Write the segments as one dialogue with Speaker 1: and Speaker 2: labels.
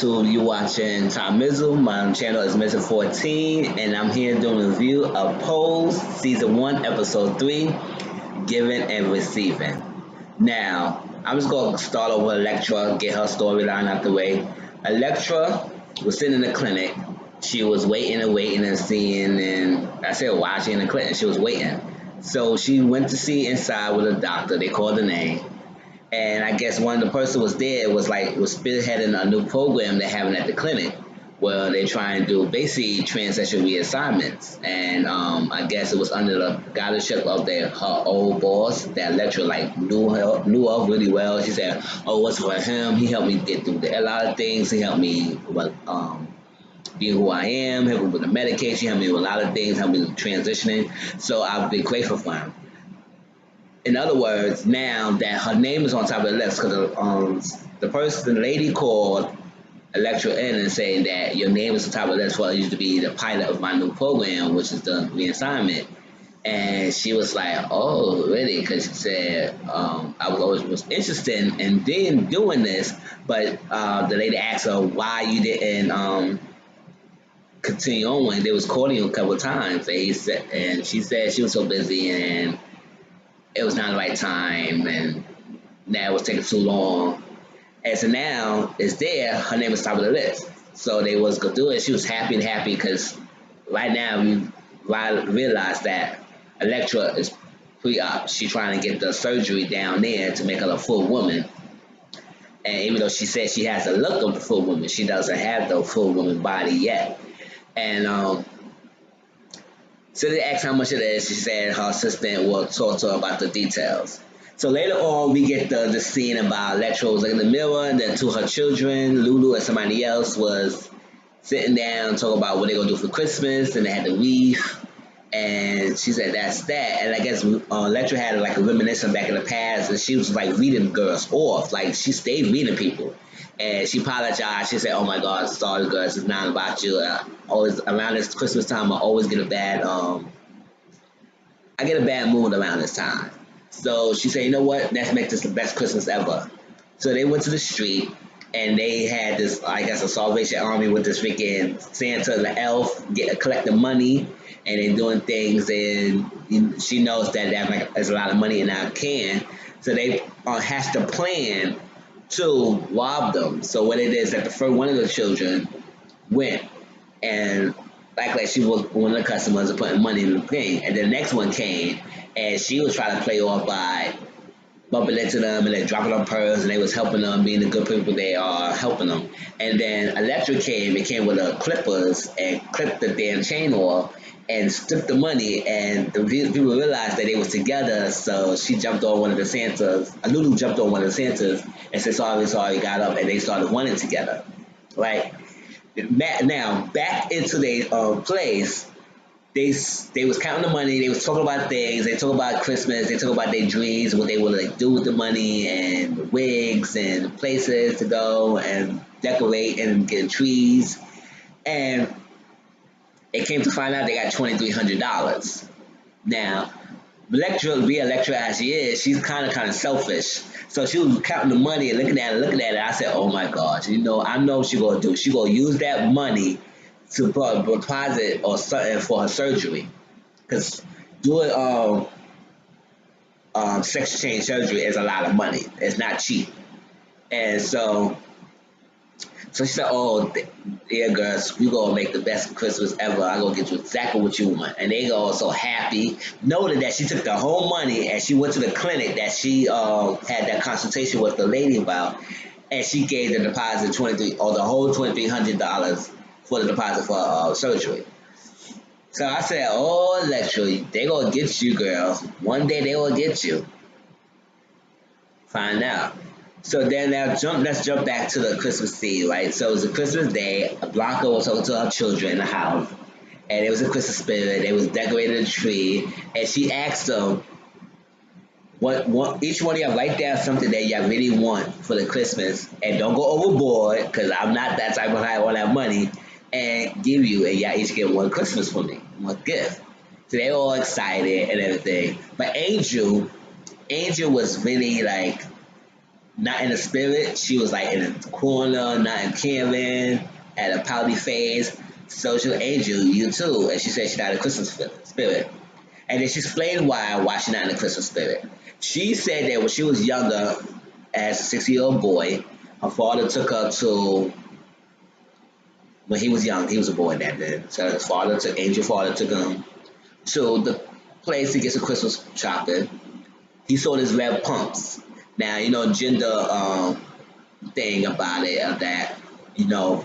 Speaker 1: YouTube. You watching Tom Mizzle. My channel is Mizzle14, and I'm here doing a review of Pose Season 1, Episode 3, Giving and Receiving. Now, I'm just going to start over with Elektra, get her storyline out the way. Elektra was sitting in the clinic. She was waiting and seeing, and I said watching in the clinic. She was waiting. So she went to see inside with a doctor. They called the name. And I guess one of the person was there was spearheading a new program they're having at the clinic where they try and do basically transition reassignments. And I guess it was under the guardianship of her old boss that Elektra knew of really well. She said, "Oh, what's for him? He helped me get through a lot of things. He helped me with be who I am, helped me with the medication, helped me with a lot of things, helped me with transitioning. So I've been grateful for him." In other words, now that her name is on top of the list, because the lady called Elektra in and saying that your name is on top of the list for you to be the pilot of my new program, which is the reassignment. And she was like, "Oh, really?" Because she said, "I was interested in doing this," but the lady asked her why you didn't continue on when they was calling you a couple of times. And she said she was so busy and it was not the right time, and now it was taking too long. And so now it's there. Her name is top of the list. So they was gonna do it. She was happy because right now we realized that Elektra is pre-op. She's trying to get the surgery down there to make her a full woman. And even though she said she has the look of the full woman, she doesn't have the full woman body yet. And so they asked how much it is. She said her assistant will talk to her about the details. So later on, we get the scene about Elektra was in the mirror, and then to her children, Lulu and somebody else was sitting down talking about what they're going to do for Christmas, and they had the wreath. And she said, "That's that." And I guess Elektra had a reminiscence back in the past, and she was reading girls off. She stayed reading people. And she apologized. She said, "Oh my God, sorry girls, it's not about you. Always around this Christmas time, I always get a bad mood around this time." So she said, "You know what? Let's make this the best Christmas ever." So they went to the street and they had this, I guess, a Salvation Army with this freaking Santa and the elf collecting money, and they're doing things, and she knows that there's a lot of money in our can. So they hatched a plan to rob them. So what it is that the first one of the children went and she was one of the customers and putting money in the thing, and the next one came and she was trying to play off by bumping into them and then dropping her purse, and they was helping them, being the good people they are, helping them. And then Elektra came with the clippers and clipped the damn chain off and took the money, and the people realized that they was together. So she jumped on one of the Santas. Lulu jumped on one of the Santas and said, sorry, got up, and they started running together. Right now, back into their place. They was counting the money. They was talking about things. They talk about Christmas. They talk about their dreams, what they would do with the money, and wigs and places to go and decorate and get trees. And it came to find out they got $2,300. Now, Elektra as she is, she's kind of selfish. So she was counting the money and looking at it. I said, "Oh my gosh, I know what she's gonna do. She's gonna use that money to put a deposit or something for her surgery, because doing sex change surgery is a lot of money. It's not cheap." And so she said, "Oh, yeah, girls, we gonna make the best Christmas ever. I'm gonna get you exactly what you want." And they go so happy, noted that she took the whole money and she went to the clinic that she had that consultation with the lady about, and she gave the deposit the whole $2,300 for the deposit for surgery. So I said, "Oh, Elektra, they gonna get you, girl. One day they will get you." Find out. So then let's jump back to the Christmas scene, right? So it was a Christmas day. Blanca was talking to her children in the house, and it was a Christmas spirit. They was decorating a tree, and she asked them, each one of y'all write down something that y'all really want for the Christmas, and don't go overboard, because I'm not that type of guy all that money, and give you, and y'all each get one Christmas for me, one gift. So they all excited and everything. But Angel was really not in the spirit. She was like in the corner, not caring, at a pouty face. Social angel, you too. And she said she's not in the Christmas spirit. And then she explained why she's not in the Christmas spirit. She said that when she was younger, as a 6-year-old boy, her father took her to, when he was young, he was a boy that then. So his father took, angel father took him to the place to get some Christmas shopping. He saw these red pumps. Now, gender thing about it of that,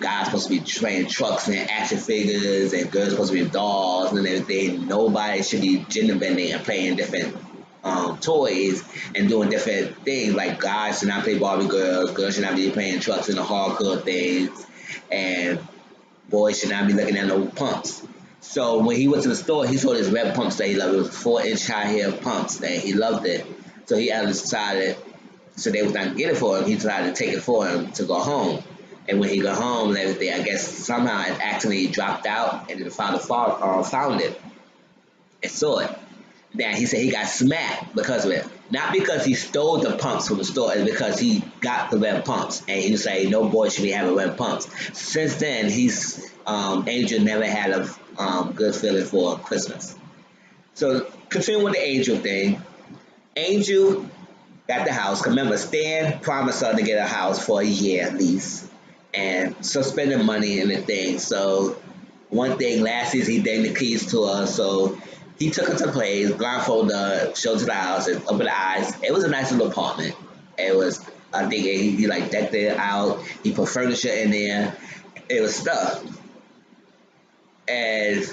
Speaker 1: guys supposed to be playing trucks and action figures and girls supposed to be dolls and everything. Nobody should be gender bending and playing different toys and doing different things. Like guys should not play Barbie girls should not be playing trucks and the hardcore things, and boys should not be looking at no pumps. So when he went to the store, he saw this red pumps that he loved. It was 4-inch high heel pumps that he loved it. So he had decided, so they was not gonna get it for him. He decided to take it for him to go home. And when he got home and everything, I guess somehow it accidentally dropped out, and the father found it and saw it. Now he said he got smacked because of it. Not because he stole the pumps from the store, it's because he got the red pumps. And he was saying no boy should be having red pumps. Since then, Angel never had a good feeling for Christmas. So continuing with the Angel thing, Angel got the house. Remember, Stan promised her to get a house for a year at least, and so spending money and the thing. So one thing, last season he gave the keys to her, so he took her to the place, blindfolded her, showed her the house, and opened the eyes. It was a nice little apartment. It was, I think he like decked it out. He put furniture in there. It was stuff, and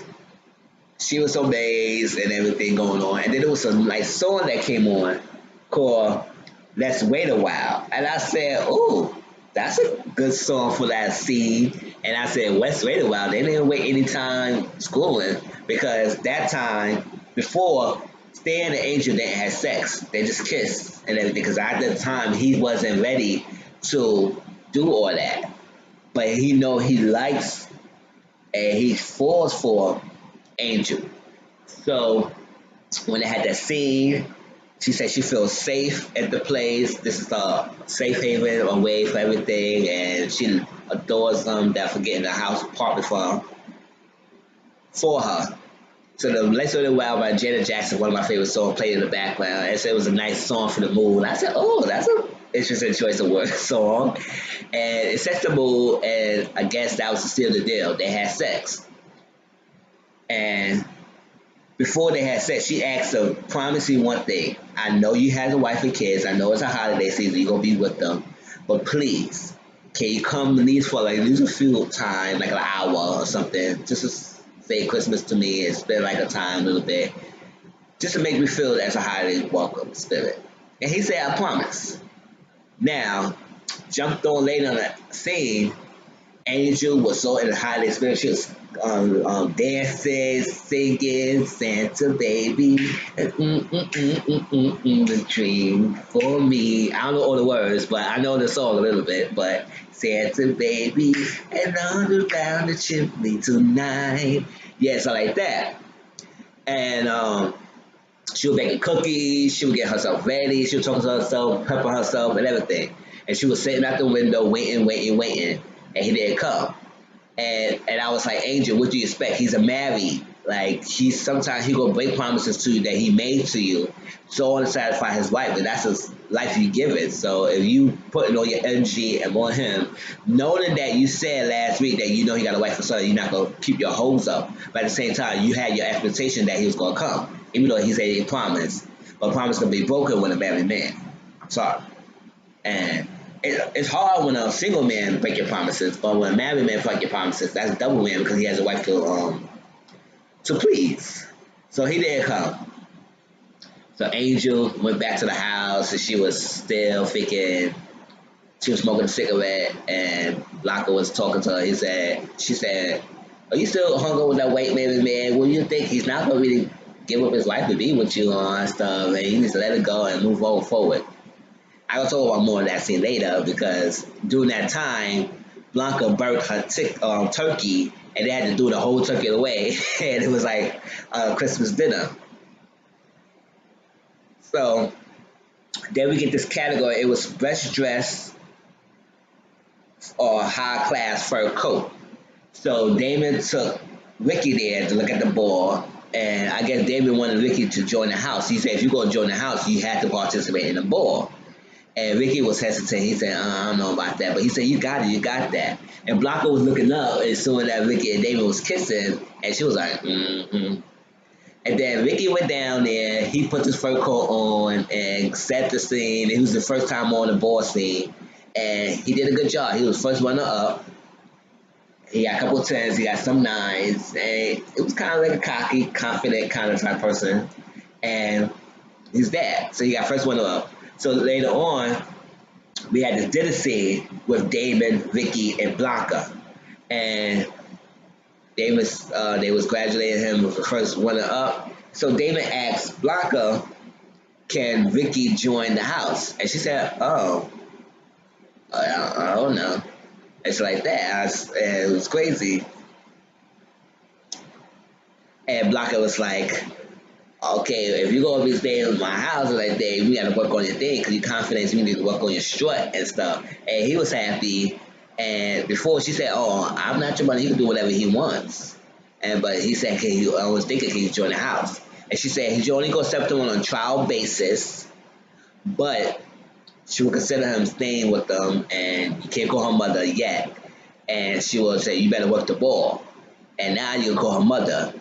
Speaker 1: she was so amazed and everything going on. And then there was some like song that came on called "Let's Wait a While," and I said, "Ooh, that's a good song for that scene." And I said, "Let's wait a while." They didn't wait any time schooling because that time before, Stan and Angel didn't have sex. They just kissed and everything because at the time he wasn't ready to do all that. But he know he likes and he falls for Angel. So when they had that scene, she said she feels safe at the place. This is a safe haven away for everything, and she adores them that for getting the house apartment for her. So the Let's Wait a While by Janet Jackson, one of my favorite songs, played in the background. And so it was a nice song for the mood. And I said, "Oh, that's an interesting choice of word song." And it sets the mood, and I guess that was still the deal. They had sex. And before they had sex, she asked him, "Promise me one thing. I know you have a wife and kids. I know it's a holiday season. You're going to be with them. But please, can you come at least for like at least a few time, like an hour or something, just to say Christmas to me and spend like a time a little bit, just to make me feel as a holiday welcome spirit." And he said, "I promise." Now, jumped on later on that scene, Angel was so in the holiday spirit. She was dancing, singing, "Santa baby, the dream for me." I don't know all the words, but I know the song a little bit. But "Santa baby, and all around the chimney tonight." Yeah, so like that. And she was making cookies. She would get herself ready. She would talk to herself, pepper herself, and everything. And she was sitting at the window waiting, and he didn't come. And I was like, "Angel, what do you expect? He's a married. Like sometimes he gonna break promises to you that he made to you, so on to satisfy his wife. But that's his life you give it. So if you putting all your energy and on him, knowing that you said last week that you know he got a wife and son, you're not gonna keep your hopes up. But at the same time, you had your expectation that he was gonna come, even though he said he promised. But promise can be broken with a married man. Sorry. And it's hard when a single man break your promises, but when a married man break your promises, that's double win because he has a wife to please. So he didn't come. So Angel went back to the house and she was still thinking. She was smoking a cigarette and Blanca was talking to her. She said, "Are you still hung up with that white married man? Well, you think he's not gonna really give up his life to be with you and stuff, and you need to let it go and move on forward." I will talk about more of that scene later because during that time, Blanca burnt her turkey and they had to do the whole turkey away. And it was like a Christmas dinner. So Then we get this category. It was best dress or high class fur coat. So Damon took Ricky there to look at the ball, and I guess Damon wanted Ricky to join the house. He said, if you're going to join the house, you have to participate in the ball. And Ricky was hesitant. He said, I don't know about that. But he said, you got it, you got that. And Blanca was looking up and saw that Ricky and Damon was kissing, and she was like, mm-hmm. And then Ricky went down there. He put his fur coat on and set the scene. It was the first time on the ball scene. And he did a good job. He was first runner up. He got a couple of tens. He got some nines. And it was kind of like a cocky, confident kind of type person. And he's that. So he got first runner up. So later on, we had this dinner scene with Damon, Ricky, and Blanca. And they was congratulating him with the first runner up. So Damon asked Blanca, can Ricky join the house? And she said, oh, I don't know. It's like that. And it was crazy. And Blanca was like, okay, if you're going to be staying in my house like that, we got to work on your thing because your confidence, you need to work on your strut and stuff. And he was happy. And before she said, oh, I'm not your mother. He can do whatever he wants. But he said, I was thinking, can you join the house? And she said, he's only going to accept him on a trial basis, but she will consider him staying with them, and you can't call her mother yet. And she will say, you better work the ball. And now you can call her mother.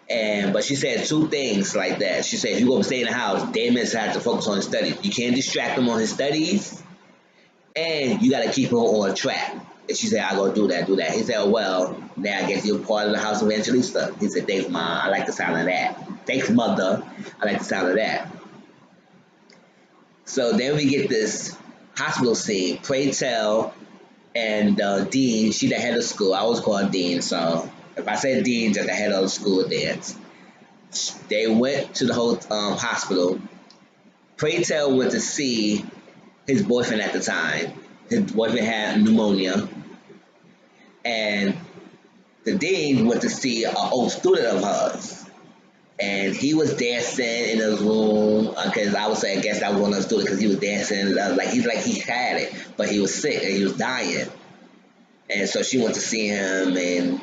Speaker 1: But she said two things like that. She said, if you're going to stay in the house, Damon has to focus on his studies. You can't distract him on his studies, and you got to keep him on track. And she said, I'm going to do that. He said, well, now I guess you're part of the House of Evangelista. He said, thanks, Mom. I like the sound of that. Thanks, Mother. I like the sound of that. So then we get this hospital scene. Pray Tell and Dean, she the head of school. I always call her Dean, so if I say Dean, just the head of the school there. They went to the whole hospital. Pray Tell went to see his boyfriend at the time. His boyfriend had pneumonia. And the dean went to see an old student of hers. And he was dancing in his room because I would say, I guess that was one of the students because he was dancing. Like he had it, but he was sick and he was dying. And so she went to see him, and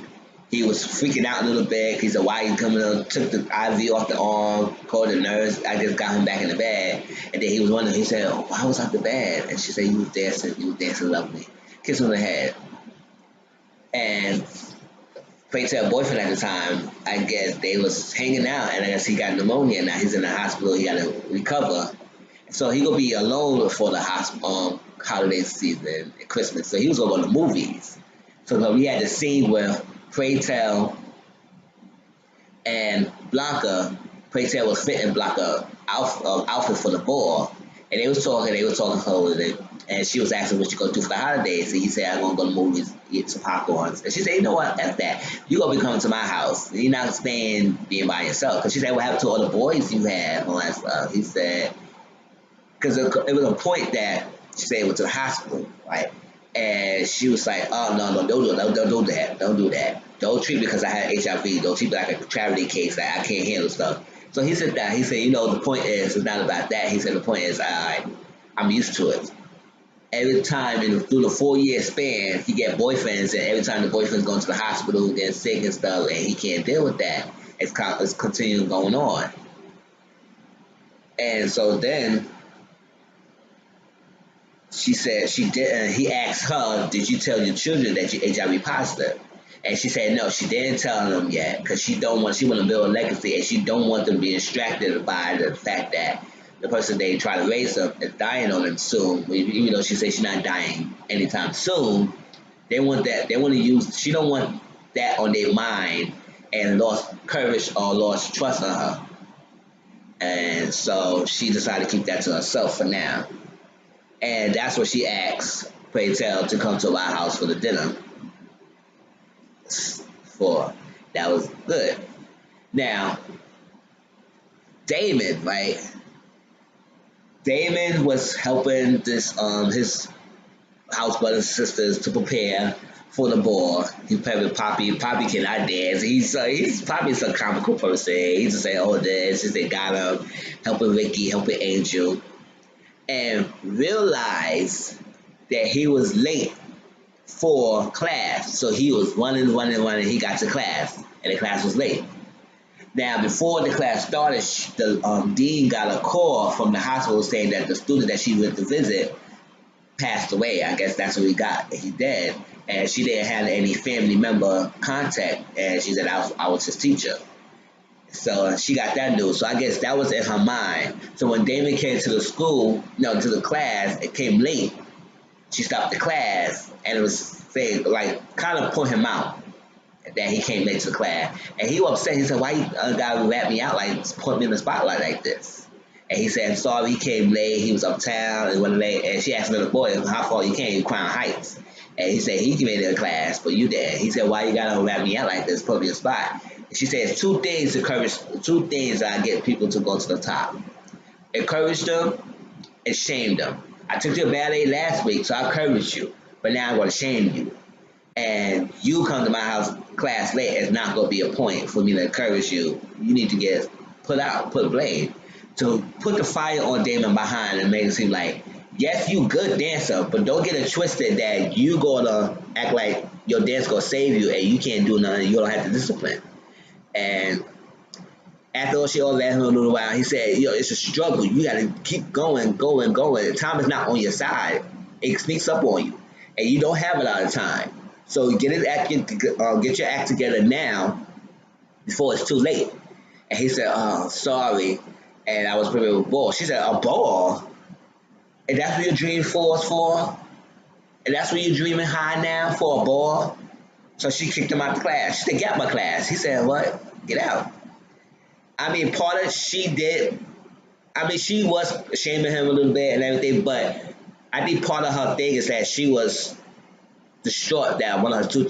Speaker 1: he was freaking out a little bit. He said, why are you coming up? Took the IV off the arm, called the nurse. I just got him back in the bed. And then he was wondering, he said, oh, why was I out the bed? And she said, you was dancing lovely. Kiss on the head. And Pray Tell boyfriend at the time, I guess they was hanging out, and I guess he got pneumonia. Now he's in the hospital. He got to recover. So he gonna be alone for the holiday season, Christmas. So he was going to the movies. So we had the scene where Pray Tell and Blanca, Pray Tell was fitting Blanca outfit for the ball, and they were talking over it. And she was asking what you gonna do for the holidays. And he said, I'm gonna go to the movies, eat some popcorns. And she said, you know what, F that. You gonna be coming to my house. You're not staying being by yourself. Because she said, what happened to all the boys you have? All that stuff. He said, because it was a point that she said went to the hospital, right? And she was like, oh, no, don't do that. Don't do that. Don't treat me because I had HIV. Don't treat me like a charity case that I can't handle stuff. So he said that. He said, the point is, it's not about that. He said, the point is, I'm used to it. Every time through the 4-year span, he get boyfriends, and every time the boyfriend's going to the hospital, getting sick and stuff, and he can't deal with that. It's continuing going on. And so then she said she did. He asked her, "Did you tell your children that you're HIV positive?" And she said no, she didn't tell them yet because she want to build a legacy, and she don't want them to be distracted by the fact that the person they try to raise up is dying on them soon. Even though she says she's not dying anytime soon, they want that. They want to use. She don't want that on their mind and lost courage or lost trust in her. And so she decided to keep that to herself for now. And that's what she asked Pray Tell to come to our house for the dinner. That was good. Now, Damon, right? Damon was helping his house brothers and sisters to prepare for the ball. He played with Poppy. Poppy cannot dance. He's probably some comical person. He just say, oh, this. He said, got him. Helping Ricky, helping Angel. and realized that he was late for class. So he was running. He got to class, and the class was late. Now, before the class started, the dean got a call from the hospital saying that the student that she went to visit passed away. I guess that's what he got. He dead, and she didn't have any family member contact, and she said I was his teacher. So she got that news. So I guess that was in her mind. So when Damon came to the school, no, to the class, it came late. She stopped the class, and it was saying like kind of put him out that he came late to the class, and he was upset. He said, "Why you gotta rat me out, like put me in the spotlight like this?" And he said, "I'm sorry, he came late. He was uptown and went late." And she asked the boy, "How far you came? Crown Heights." And he said, "He came to the class, but you did." He said, "Why you gotta rat me out like this? Put me in a spot." And she says, two things I get people to go to the top: encourage them and shame them. I took you to ballet last week, so I encouraged you, but now I'm gonna shame you. And you come to my house class late is not going to be a point for me to encourage you. You need to get put blame. To put the fire on Damon behind and make it seem like, yes, you good dancer, but don't get it twisted that you going to act like your dance going to save you and you can't do nothing. You don't have the discipline. And after she all let him a little while, he said, it's a struggle. You got to keep going. Time is not on your side. It sneaks up on you. And you don't have a lot of time. So get your act together now before it's too late. And he said, "Oh, sorry." And I was prepared with a ball. She said, "A ball? And that's what your dream for is for? And that's what you're dreaming high now for, a ball?" So she kicked him out the class. She said, "Get out my class." He said, "What? Get out." I mean, part of she did. I mean, she was shaming him a little bit and everything, but I think part of her thing is that she was distraught that one of her two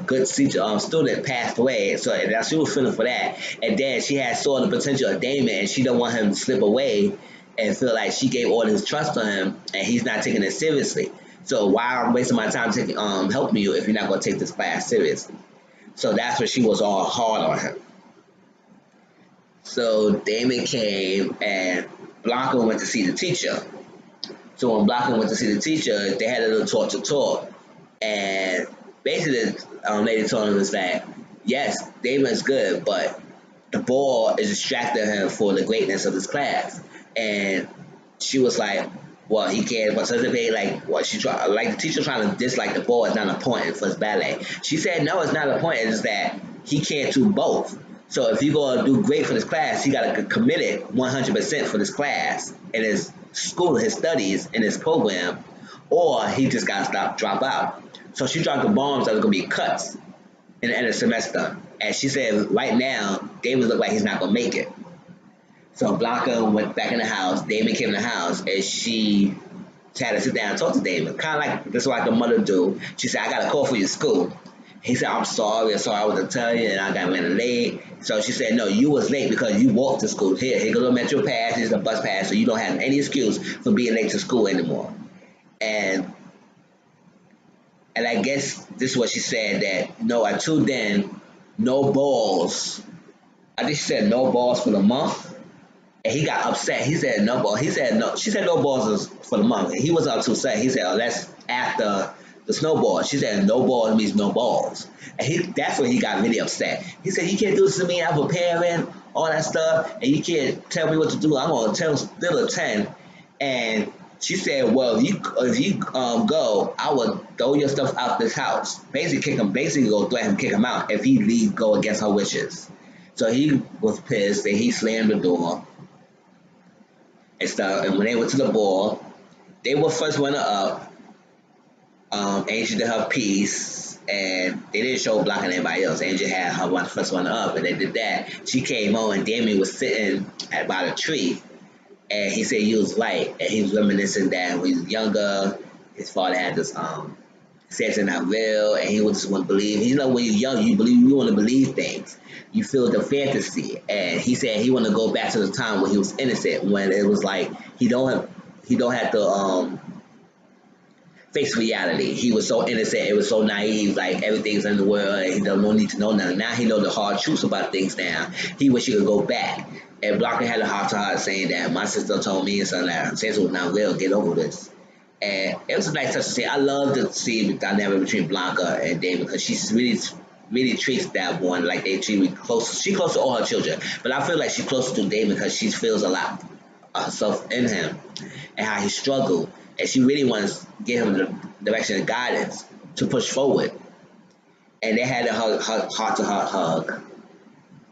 Speaker 1: good student passed away, so that she was feeling for that. And then she had saw the potential of Damon, and she don't want him to slip away and feel like she gave all his trust to him, and he's not taking it seriously. So why I'm wasting my time taking helping you if you're not going to take this class seriously? So that's where she was all hard on him. So Damon came, and Blanca went to see the teacher. So when Blanca went to see the teacher, they had a little talk. And basically, lady told him was that, yes, Damon's good, but the ball is distracting him for the greatness of his class. And she was like, well, he can't participate. Like, what the teacher trying to dislike the ball is not important for his ballet. She said, no, it's not important. It's that he can't do both. So if you're going to do great for this class, he got to commit it 100% for this class in his school, his studies, in his program, or he just got to drop out. So she dropped the bombs that was going to be cuts in the end of the semester. And she said, right now, Damon looked like he's not going to make it. So Blanca went back in the house. Damon came in the house, and she had to sit down and talk to Damon. Kind of like this is what the mother do. She said, I got a call for your school. He said, I'm sorry I was to tell you, and I got late. So she said, no, you was late because you walked to school. Here goes a metro pass, here's a bus pass, so you don't have any excuse for being late to school anymore. And I guess this is what she said, that, no, I tuned in, no balls. I think she said no balls for the month. And he got upset. He said no balls. He said no. She said no balls for the month. And he was upset. He said, oh, that's after the snowball. She said no balls means no balls. And that's when he got really upset. He said, you can't do this to me. I'm preparing, all that stuff. And you can't tell me what to do. I'm going to still attend. And she said, well, if you go, I will throw your stuff out this house. Basically go threaten him, kick him out if he go against her wishes. So he was pissed and he slammed the door and stuff. And when they went to the ball, they were first runner up. Angel did her piece, and they didn't show blocking anybody else. Angel had her first runner up, and they did that. She came on, and Damien was sitting by the tree. And he said he was light, and he was reminiscing that when he was younger, his father had this sex is not real, and he would just want to believe. When you're young, you want to believe things. You feel the fantasy, and he said he want to go back to the time when he was innocent, when it was like he don't have to face reality. He was so innocent. It was so naive. Like everything's in the world, and he don't no need to know nothing. Now he know the hard truths about things. Now he wish he could go back. And Blanca had a heart to heart saying that my sister told me and something that Sansa was not real. Get over this. And it was a nice touch to see. I love to see the dynamic between Blanca and Daemon because she's really treats that one like they treat me close. She close to all her children, but I feel like she's closer to Daemon because she feels a lot of herself in him and how he struggled, and she really wants to give him the direction and guidance to push forward. And they had a heart to heart hug.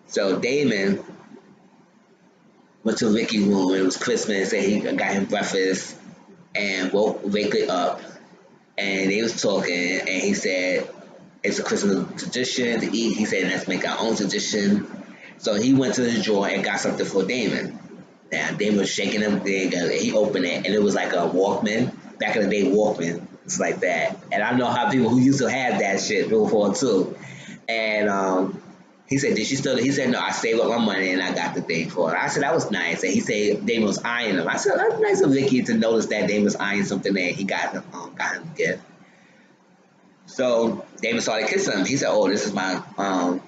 Speaker 1: So Daemon went to Ricky's room. It was Christmas, and he got him breakfast and woke Ricky up, and they was talking, and he said it's a Christmas tradition to eat. He said let's make our own tradition. So he went to his drawer and got something for Daemon. Now Daemon was shaking everything, and he opened it, and it was like a Walkman. Back in the day, Walkman. It's like that. And I know how people who used to have that shit before too. And he said, did she still? He said, no, I saved up my money and I got the thing for her. I said, that was nice. And he said, Daemon was eyeing him. I said, that's nice of Vicky to notice that Daemon was eyeing something there. He got him a gift. So Daemon started kissing him. He said, oh, this is my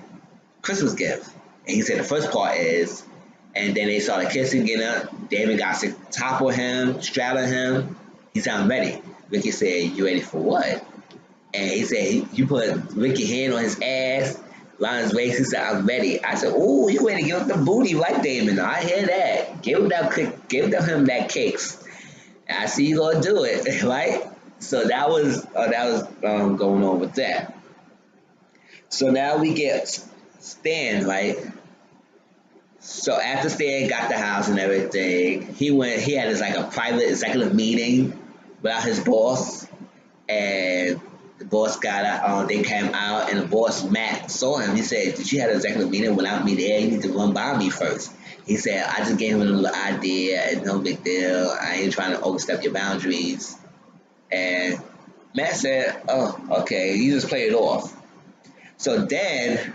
Speaker 1: Christmas gift. And he said, the first part is, and then they started kissing, getting up. Daemon got to topple him, straddle him. He said, I'm ready. Ricky said, you ready for what? And he said, you put Ricky's hand on his ass, around his waist. He said, I'm ready. I said, ooh, you ready to give him the booty, right, Daemon? I hear that. Give him him that kicks. I see you gonna do it, right? So that was going on with that. So now we get Stan, right? So after Stan got the house and everything, he had his like a private executive meeting without his boss, and the boss they came out, and the boss Matt saw him. He said, did you have an executive meeting without me there? You need to run by me first. He said, I just gave him a little idea. It's no big deal. I ain't trying to overstep your boundaries. And Matt said, oh, okay. You just play it off. So then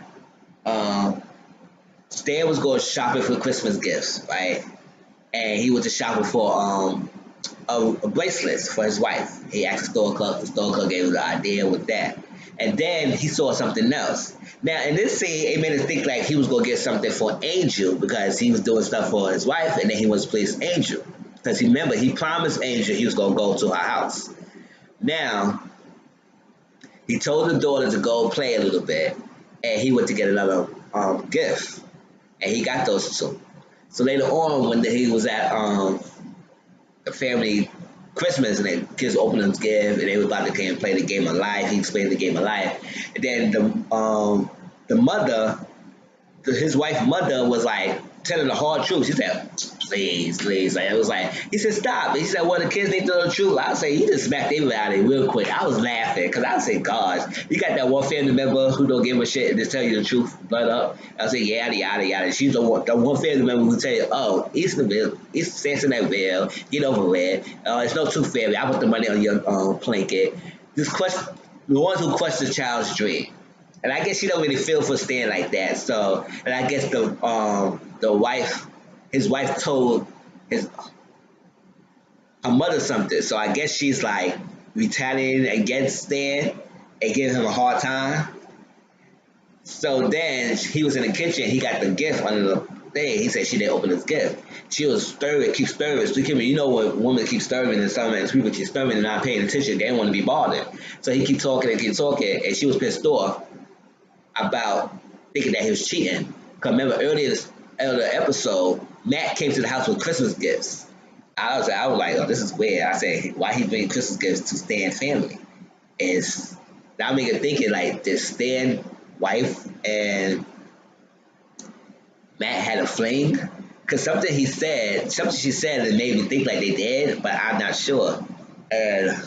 Speaker 1: Stan was going shopping for Christmas gifts, right? And he went to shopping for a bracelets for his wife. He asked the store clerk. The store clerk gave him the idea with that. And then he saw something else. Now, in this scene, it made us think like he was going to get something for Angel because he was doing stuff for his wife, and then he was to please Angel. Because remember, he promised Angel he was going to go to her house. Now, he told the daughter to go play a little bit, and he went to get another gift. And he got those two. So later on, when he was at a family Christmas, and the kids opened his gift, and they were about to come and play the game of life. He explained the game of life, and then the mother, his wife's mother, was like telling the hard truth. She said, please. Like, it was like, he said, stop. He said, well, the kids need to know the truth. I say, he just smacked everybody real quick. I was laughing because I said, gosh, you got that one family member who don't give a shit and just tell you the truth, blood up. I say, yada. She's the one family member who tell you, oh, it's Samsonite, get over it. It's no tooth fairy. I put the money on your blanket. The ones who question the child's dream. And I guess she don't really feel for Stan like that. So, and I guess his wife told her mother something. So I guess she's like retaliating against Stan and giving him a hard time. So then he was in the kitchen. He got the gift under the thing. He said she didn't open his gift. She was keep stirring. So you know when women keep stirring and some people keep stirring and not paying attention, they don't want to be bothered. So he keep talking, and she was pissed off about thinking that he was cheating. Because remember earlier episode, Matt came to the house with Christmas gifts. I was like, oh, this is weird. I said, why he bring Christmas gifts to Stan's family? That made me thinking like, did Stan's wife and Matt had a fling? Because something she said that made me think like they did, but I'm not sure. And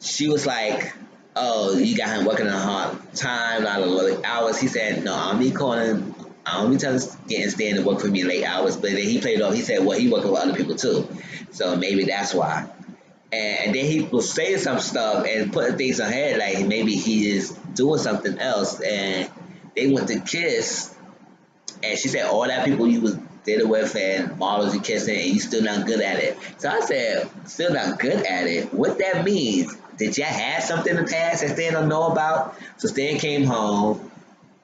Speaker 1: she was like, oh, you got him working a hard time, a lot of hours. He said, no, I don't be getting Stan to work for me late hours. But then he played it off. He said, well, he working with other people too. So maybe that's why. And then he was saying some stuff and putting things on her head, like maybe he is doing something else. And they went to kiss. And she said, all that people you was did it with, and models you kissing, and you still not good at it. So I said, still not good at it? What that means? Did y'all have something in the past that Stan don't know about? So Stan came home,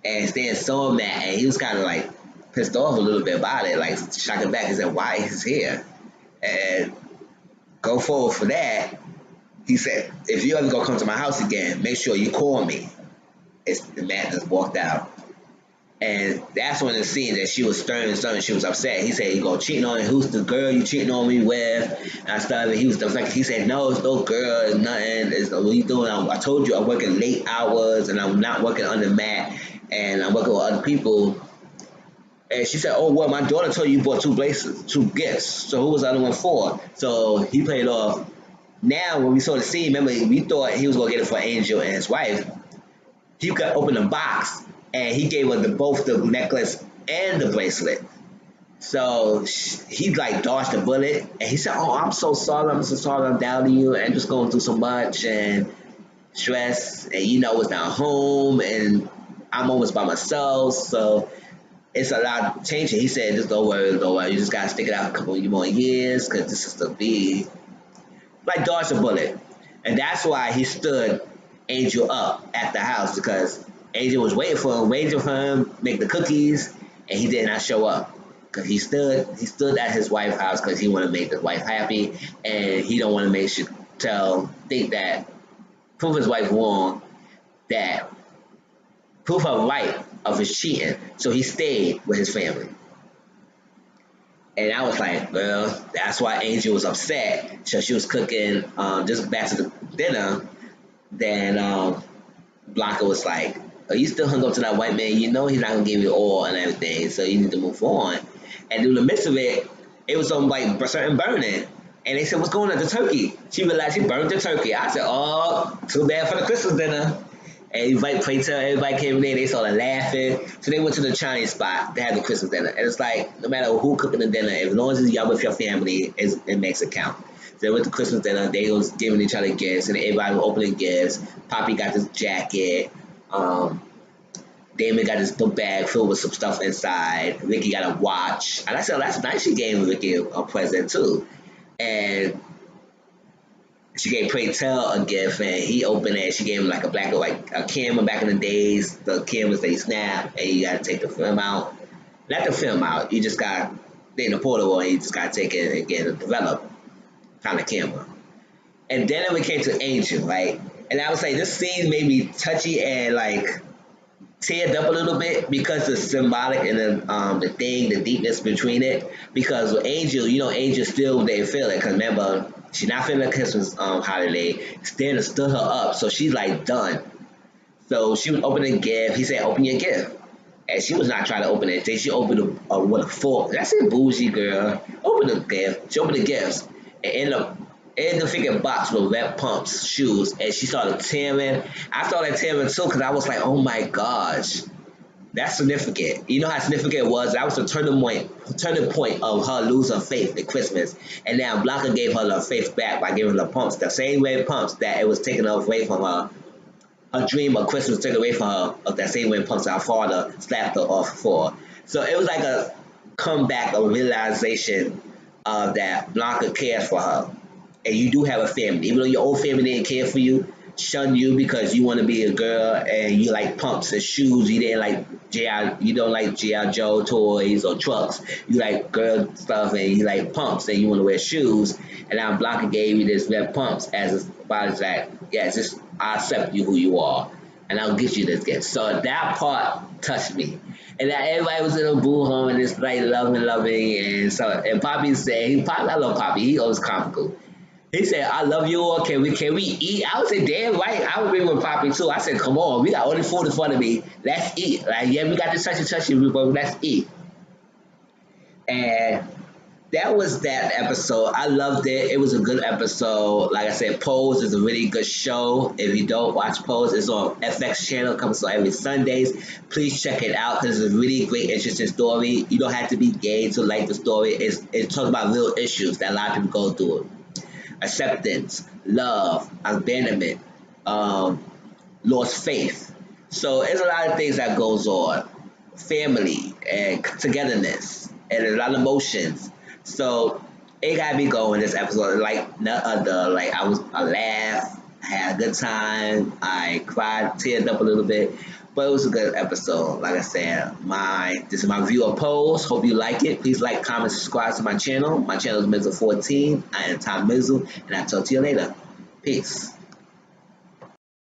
Speaker 1: and Stan saw him that, and he was kind of like pissed off a little bit about it, like shocking back. He said, why is he here? And go forward for that, he said, if you ever gonna come to my house again, make sure you call me. The man just walked out. And that's when the scene that she was stern and stern, she was upset. He said, you go cheating on me? Who's the girl you cheating on me with? And I started, he was deflecting. He said, no, it's no girl, it's nothing. It's, what you doing? I told you I'm working late hours and I'm not working under Matt and I'm working with other people. And she said, oh, well, my daughter told you bought two gifts. So who was the other one for? So he played off. Now, when we saw the scene, remember, we thought he was going to get it for Angel and his wife. He could open the box, and he gave her both the necklace and the bracelet. So he like dodged the bullet, and he said, "Oh, I'm so sorry. I'm so sorry. I'm down to you, and just going through so much and stress, and it's not home, and I'm always by myself, so it's a lot changing." He said, "Just don't worry, don't worry. You just gotta stick it out a couple more years, because this is the big like dodge the bullet," and that's why he stood Angel up at the house, because Angel was waiting for him, make the cookies, and he did not show up because he stood at his wife's house because he wanted to make his wife happy, and he don't want to think that prove his wife wrong, that prove her right of his cheating. So he stayed with his family. And I was like, well, that's why Angel was upset. So she was cooking just back to the dinner. Then Blanca was like, "Are you still hung up to that white man? You know he's not gonna give you all and everything, so you need to move on." And in the midst of it, it was some like certain burning. And they said, "What's going on with the turkey?" She realized she burned the turkey. I said, "Oh, too bad for the Christmas dinner." And everybody came in there, they started laughing. So they went to the Chinese spot. They had the Christmas dinner. And it's like, no matter who cooking the dinner, as long as y'all with your family, it makes it count. So they went to Christmas dinner. They was giving each other gifts, and everybody was opening gifts. Poppy got this jacket. Damon got this book bag filled with some stuff inside. Ricky got a watch. And I said, "That's nice. She gave Ricky a present too." And she gave Pray Tell a gift, and he opened it. She gave him like a camera back in the days. The cameras they snap, and you got to take the film out. Not the film out. You just got in the portable, and you just got to take it and get it developed kind of camera. And then we came to Angel, right? And I would say this scene made me touchy and like teared up a little bit because the symbolic and the deepness between it. Because with Angel, Angel still didn't feel it. Because remember, she's not feeling the Christmas holiday. Stan stood her up, so she's like done. So she was opening a gift. He said, "Open your gift." And she was not trying to open it. Then she opened with a fork. That's a bougie girl. Open the gift. She opened the gifts. And in the figure box with red pumps, shoes, and she started tearing. I started tearing too because I was like, oh my gosh, that's significant. You know how significant it was? That was the turning point of her losing faith in Christmas. And now Blanca gave her the faith back by giving her the pumps, the same red pumps that it was taken away from her. Her dream of Christmas was taken away from her of that same red pumps our father slapped her off for. So it was like a comeback, a realization of that Blanca cares for her. And you do have a family. Even though your old family didn't care for you, shun you because you want to be a girl and you like pumps and shoes. You don't like G.I. Joe toys or trucks. You like girl stuff and you like pumps and you want to wear shoes. And now Blanca gave you this red pumps as a body that, yeah, it's just I accept you who you are and I'll get you this gift. So that part touched me. And that everybody was in a boo home and it's like loving. And Poppy said, I love Poppy. He always comical. He said, "I love you all. Can we eat?" I would say, damn right. I would be with Poppy too. I said, come on, we got all the food in front of me. Let's eat. Like, yeah, we got this touchy, but let's eat. And that was that episode. I loved it. It was a good episode. Like I said, Pose is a really good show. If you don't watch Pose, it's on FX channel. It comes on every Sundays. Please check it out because it's a really great, interesting story. You don't have to be gay to like the story. It talks about real issues that a lot of people go through. Acceptance, love, abandonment, lost faith. So there's a lot of things that goes on. Family and togetherness. and a lot of emotions. So it got me going this episode. Like none other. Like I laughed, I had a good time, I cried, teared up a little bit. But it was a good episode. Like I said, this is my review of Pose. Hope you like it. Please like, comment, subscribe to my channel. My channel is Mizzle14. I am Tom Mizzle, and I'll talk to you later. Peace.